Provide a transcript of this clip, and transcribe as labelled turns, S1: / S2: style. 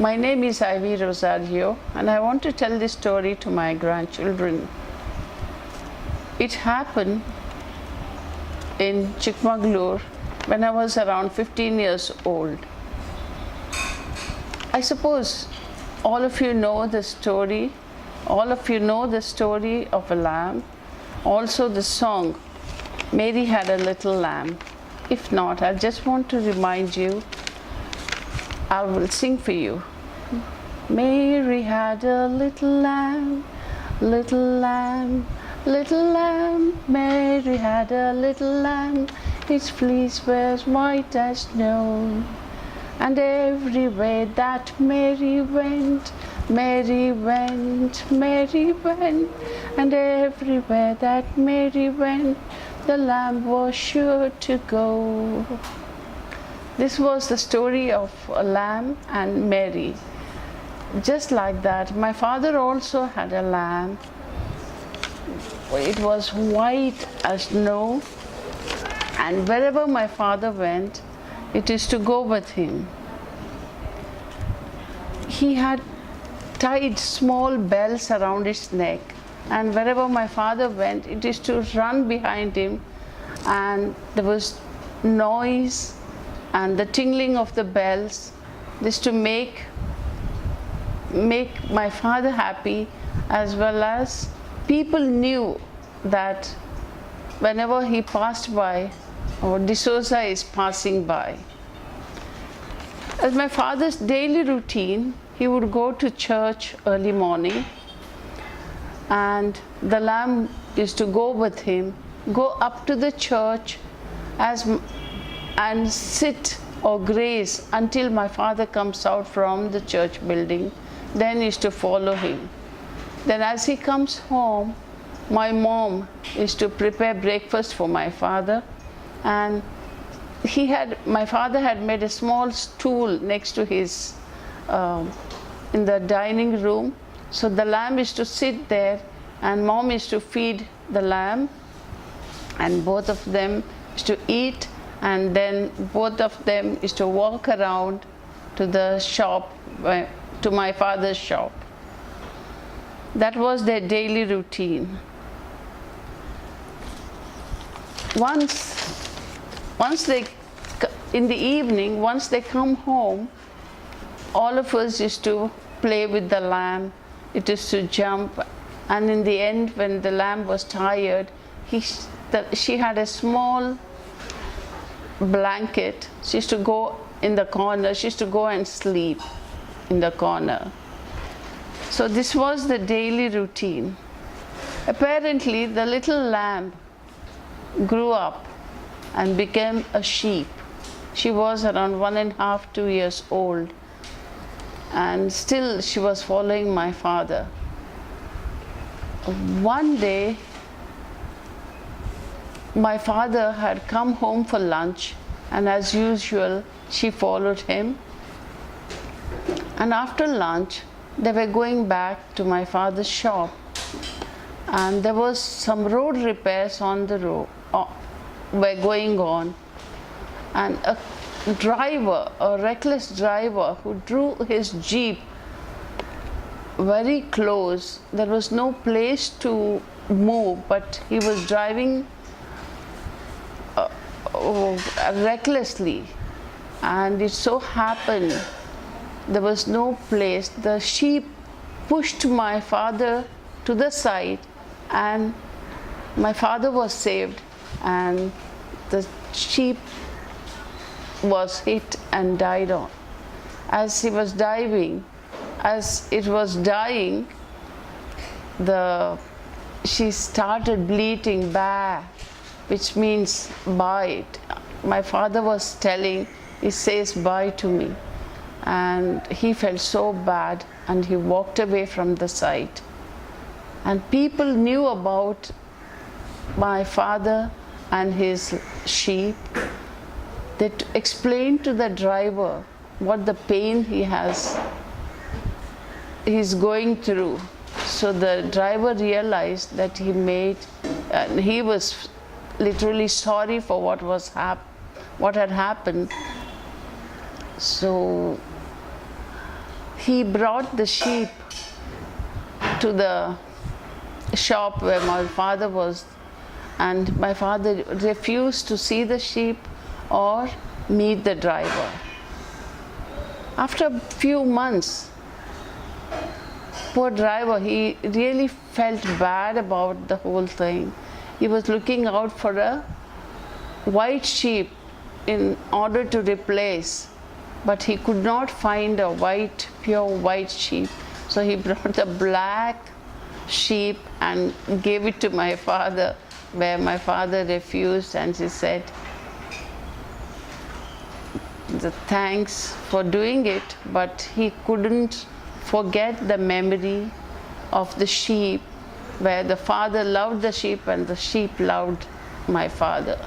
S1: My name is Ivy Rosario, and I want to tell this story to my grandchildren. It happened in Chikmagalur when I was around 15 years old. I suppose all of you know the story. All of you know the story of a lamb. Also the song, Mary Had a Little Lamb. If not, I just want to remind you, I will sing for you. Mary had a little lamb, little lamb, little lamb. Mary had a little lamb, its fleece was white as snow. And everywhere that Mary went, Mary went, Mary went. And everywhere that Mary went, the lamb was sure to go. This was the story of a lamb and Mary. Just like that, my father also had a lamb. It was white as snow, and wherever my father went, it is to go with him. He had tied small bells around his neck, and wherever my father went, it is to run behind him, and there was noise and the tingling of the bells. This to make my father happy, as well as people knew that whenever he passed by, or D'Souza is passing by. As my father's daily routine, he would go to church early morning, and the lamb is to go with him, go up to the church and sit or graze until my father comes out from the church building. Then is to follow him. Then as he comes home, my mom is to prepare breakfast for my father, and my father had made a small stool next to his in the dining room. So the lamb is to sit there, and mom is to feed the lamb, and both of them is to eat, and then both of them is to walk around to the shop, to my father's shop. That was their daily routine. In the evening, once they come home, all of us used to play with the lamb. It is to jump, and in the end, when the lamb was tired, she had a small blanket. She used to go in the corner. She used to go and sleep in the corner. So this was the daily routine. Apparently, the little lamb grew up and became a sheep. She was around 1.5, 2 years old, and still she was following my father. One day, my father had come home for lunch, and as usual, she followed him. And after lunch, they were going back to my father's shop, and there was some road repairs on the road were going on, and a reckless driver who drew his jeep very close. There was no place to move, but he was driving recklessly, and it so happened there was no place. The sheep pushed my father to the side, and my father was saved, and the sheep was hit and died on. As it was dying, she started bleating "bah," which means bite. My father was telling, he says bye to me, and he felt so bad, and he walked away from the site. And people knew about my father and his sheep. They explained to the driver what the pain he's going through. So the driver realized that he was literally sorry for what had happened. So he brought the sheep to the shop where my father was, and my father refused to see the sheep or meet the driver. After a few months, poor driver, he really felt bad about the whole thing. He was looking out for a white sheep in order to replace, but he could not find a white, pure white sheep. So he brought the black sheep and gave it to my father, where my father refused, and he said, thanks for doing it, but he couldn't forget the memory of the sheep, where the father loved the sheep and the sheep loved my father.